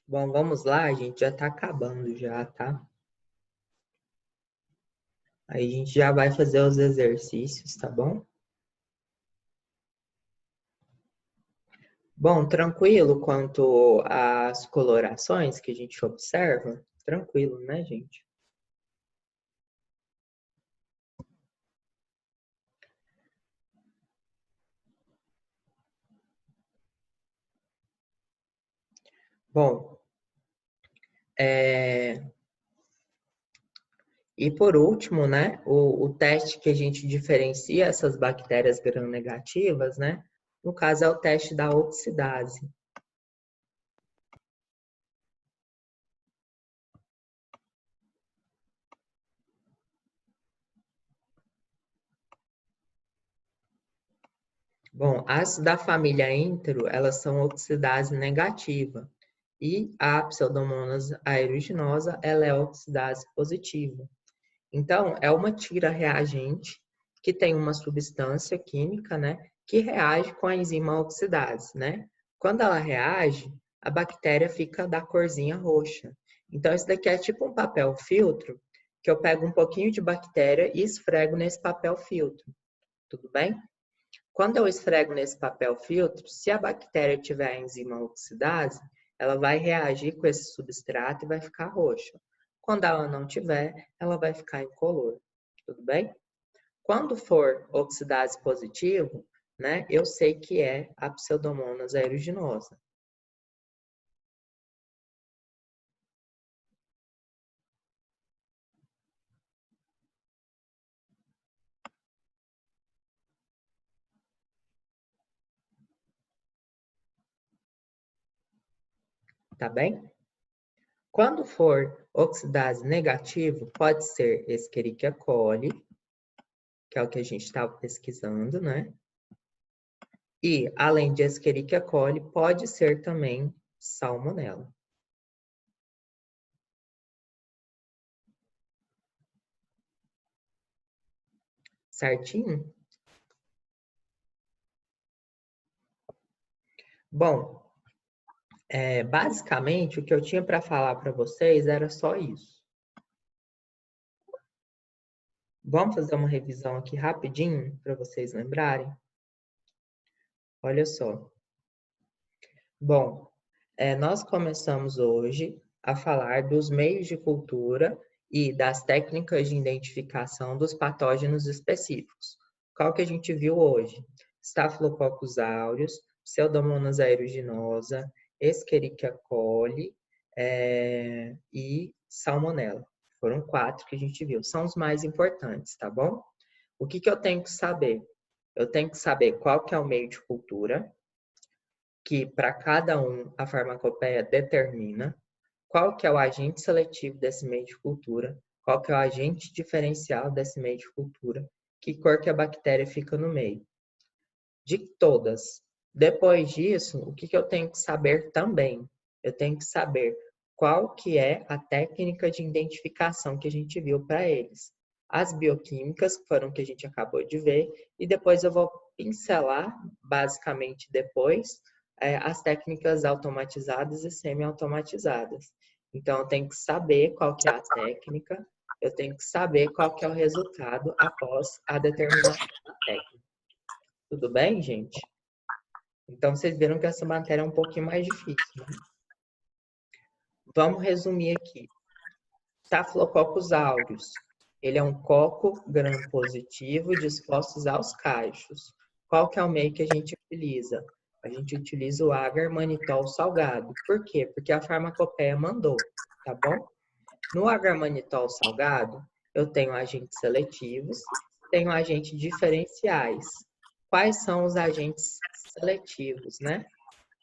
Bom, vamos lá, a gente já está acabando já, tá? Aí a gente já vai fazer os exercícios, tá bom? Bom, tranquilo quanto às colorações que a gente observa? Tranquilo, né, gente? Bom, e por último, né, o teste que a gente diferencia essas bactérias gram-negativas, né? No caso é o teste da oxidase. Bom, as da família Entero, elas são oxidase negativa. E a Pseudomonas aeruginosa, ela é oxidase positiva. Então, é uma tira reagente que tem uma substância química, né, que reage com a enzima oxidase, né? Quando ela reage, a bactéria fica da corzinha roxa. Então, isso daqui é tipo um papel filtro, que eu pego um pouquinho de bactéria e esfrego nesse papel filtro. Tudo bem? Quando eu esfrego nesse papel filtro, se a bactéria tiver a enzima oxidase, ela vai reagir com esse substrato e vai ficar roxa. Quando ela não tiver, ela vai ficar incolor. Tudo bem? Quando for oxidase positivo, né, eu sei que é a Pseudomonas aeruginosa. Tá bem? Quando for oxidase negativo, pode ser Escherichia coli, que é o que a gente estava pesquisando, né? E, além de Escherichia coli, pode ser também salmonela. Certinho? Bom, basicamente o que eu tinha para falar para vocês era só isso. Vamos fazer uma revisão aqui rapidinho para vocês lembrarem? Olha só. Bom, nós começamos hoje a falar dos meios de cultura e das técnicas de identificação dos patógenos específicos. Qual que a gente viu hoje? Staphylococcus aureus, Pseudomonas aeruginosa, Escherichia coli e Salmonella. Foram 4 que a gente viu. São os mais importantes, tá bom? O que que eu tenho que saber? Eu tenho que saber qual que é o meio de cultura, que para cada um a farmacopeia determina qual que é o agente seletivo desse meio de cultura, qual que é o agente diferencial desse meio de cultura, que cor que a bactéria fica no meio. De todas. Depois disso, o que que eu tenho que saber também? Eu tenho que saber qual que é a técnica de identificação que a gente viu para eles. As bioquímicas, que foram o que a gente acabou de ver, e depois eu vou pincelar, basicamente depois, as técnicas automatizadas e semi-automatizadas. Então, eu tenho que saber qual que é a técnica, eu tenho que saber qual que é o resultado após a determinação da técnica. Tudo bem, gente? Então, vocês viram que essa matéria é um pouquinho mais difícil, né? Vamos resumir aqui. Staphylococcus aureus. Ele é um coco gram-positivo dispostos aos cachos. Qual que é o meio que a gente utiliza? A gente utiliza o agar-manitol salgado. Por quê? Porque a farmacopeia mandou, tá bom? No agar-manitol salgado, eu tenho agentes seletivos, tenho agentes diferenciais. Quais são os agentes seletivos, né?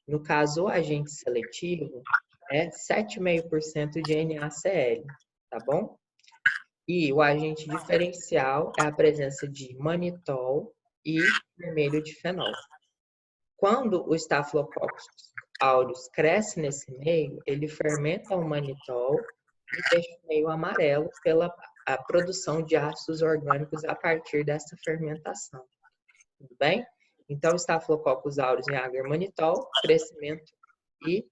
No caso, o agente seletivo é 7,5% de NaCl, tá bom? E o agente diferencial é a presença de manitol e vermelho de fenol. Quando o Staphylococcus aureus cresce nesse meio, ele fermenta o manitol e deixa o meio amarelo pela a produção de ácidos orgânicos a partir dessa fermentação. Tudo bem? Então, Staphylococcus aureus em agar-manitol, crescimento e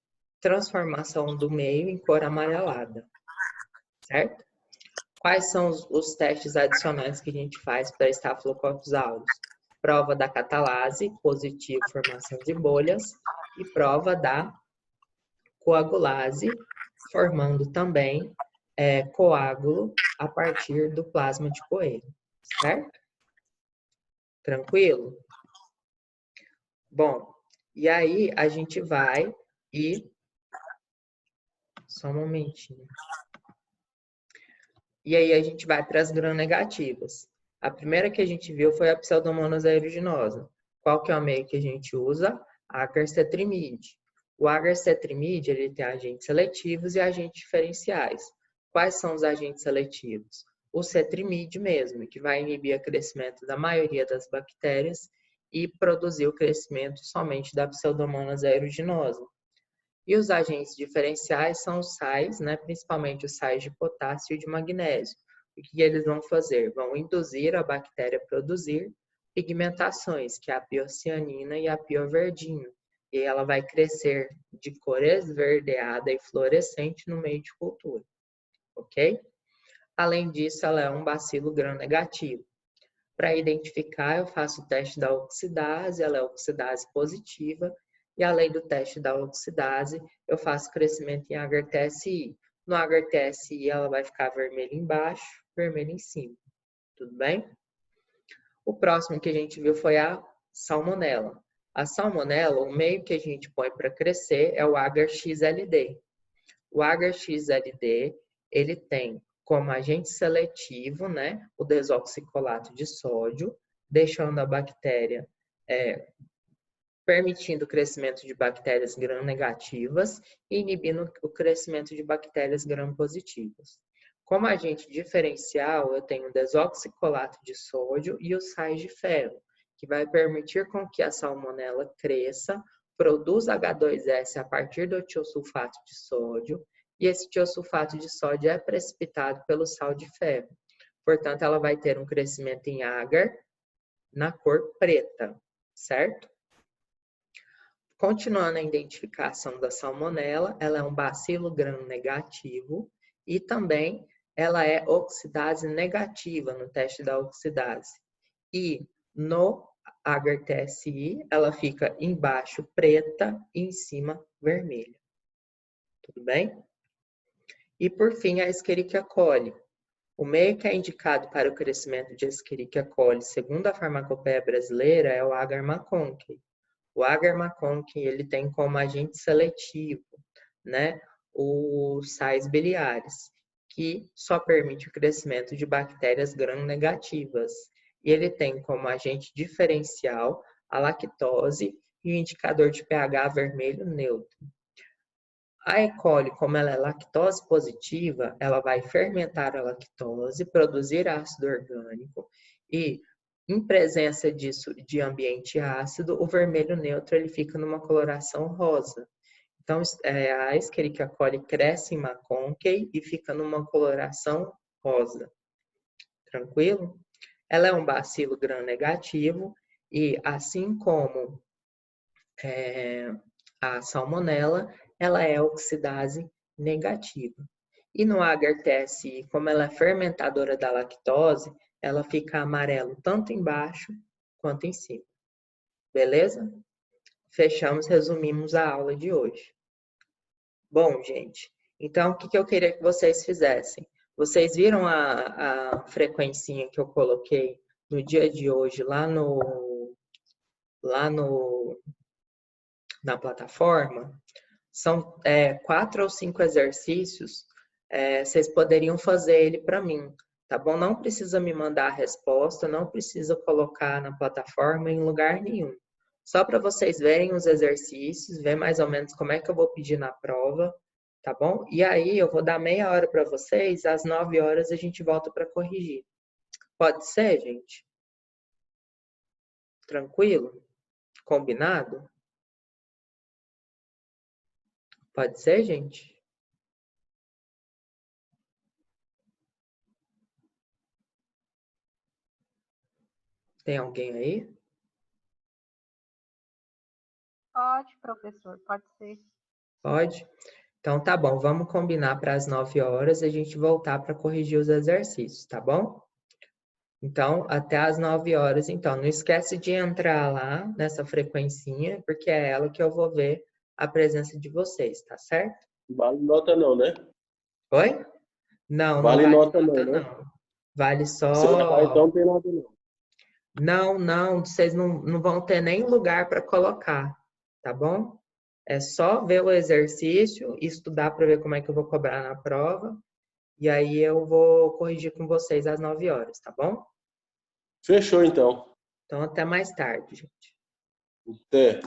transformação do meio em cor amarelada, certo? Quais são os testes adicionais que a gente faz para Staphylococcus aureus? Prova da catalase, positivo, formação de bolhas, e prova da coagulase, formando também coágulo a partir do plasma de coelho, certo? Tranquilo? Bom, e aí a gente vai e... Só um momentinho. E aí a gente vai para as gram-negativas. A primeira que a gente viu foi a Pseudomonas aeruginosa. Qual que é o meio que a gente usa? Agar-cetrimide. O agar-cetrimide, ele tem agentes seletivos e agentes diferenciais. Quais são os agentes seletivos? O cetrimide mesmo, que vai inibir o crescimento da maioria das bactérias e produzir o crescimento somente da Pseudomonas aeruginosa. E os agentes diferenciais são os sais, né, principalmente os sais de potássio e de magnésio. O que eles vão fazer? Vão induzir a bactéria a produzir pigmentações, que é a piocianina e a pioverdina. E ela vai crescer de cor esverdeada e fluorescente no meio de cultura, ok? Além disso, ela é um bacilo gram-negativo. Para identificar, eu faço o teste da oxidase, ela é oxidase positiva, e além do teste da oxidase, eu faço crescimento em agar-TSI. No agar-TSI, ela vai ficar vermelha embaixo, vermelha em cima. Tudo bem? O próximo que a gente viu foi a salmonela. A salmonela, o meio que a gente põe para crescer é o agar-XLD. O agar-XLD, ele tem como agente seletivo, né, o desoxicolato de sódio, deixando a bactéria, permitindo o crescimento de bactérias gram-negativas e inibindo o crescimento de bactérias gram-positivas. Como agente diferencial, eu tenho o desoxicolato de sódio e os sais de ferro, que vai permitir com que a salmonela cresça, produza H2S a partir do tiosulfato de sódio, e esse tiosulfato de sódio é precipitado pelo sal de ferro. Portanto, ela vai ter um crescimento em agar na cor preta, certo? Continuando a identificação da salmonela, ela é um bacilo gram-negativo e também ela é oxidase negativa no teste da oxidase. E no agar-TSI, ela fica embaixo preta e em cima vermelha. Tudo bem? E por fim, a Escherichia coli. O meio que é indicado para o crescimento de Escherichia coli, segundo a farmacopeia brasileira, é o agar-McConkey. O agar-McConkey, ele tem como agente seletivo, né, os sais biliares, que só permite o crescimento de bactérias gram-negativas. E ele tem como agente diferencial a lactose e o indicador de pH vermelho neutro. A E. coli, como ela é lactose positiva, ela vai fermentar a lactose, produzir ácido orgânico e, em presença disso, de ambiente ácido, o vermelho neutro ele fica numa coloração rosa. Então, a Escherichia coli cresce em McConkey e fica numa coloração rosa. Tranquilo? Ela é um bacilo gram-negativo e, assim como a salmonela, ela é oxidase negativa. E no agar-TSI, como ela é fermentadora da lactose, ela fica amarelo tanto embaixo quanto em cima. Beleza? Fechamos, resumimos a aula de hoje. Bom, gente, então o que eu queria que vocês fizessem? Vocês viram a frequencinha que eu coloquei no dia de hoje na plataforma? São 4 ou 5 exercícios, vocês poderiam fazer ele para mim, tá bom? Não precisa me mandar a resposta, não precisa colocar na plataforma em lugar nenhum. Só para vocês verem os exercícios, ver mais ou menos como é que eu vou pedir na prova, tá bom? E aí eu vou dar meia hora para vocês, às 9 horas a gente volta para corrigir. Pode ser, gente? Tranquilo? Combinado? Pode ser, gente? Tem alguém aí? Pode, professor, pode ser. Pode? Então tá bom, vamos combinar para as 9 horas a gente voltar para corrigir os exercícios, tá bom? Então, até às 9 horas, então. Não esquece de entrar lá nessa frequencinha, porque é ela que eu vou ver a presença de vocês, tá certo? Vale nota não, né? Oi? Não, não Vale vale nota não, nota, né? não. Vale Se eu errar, então só. não tem nota não. Não, não, vocês não vão ter nem lugar para colocar, tá bom? É só ver o exercício, estudar para ver como é que eu vou cobrar na prova, e aí eu vou corrigir com vocês às 9 horas, tá bom? Fechou, então. Então, até mais tarde, gente. Até.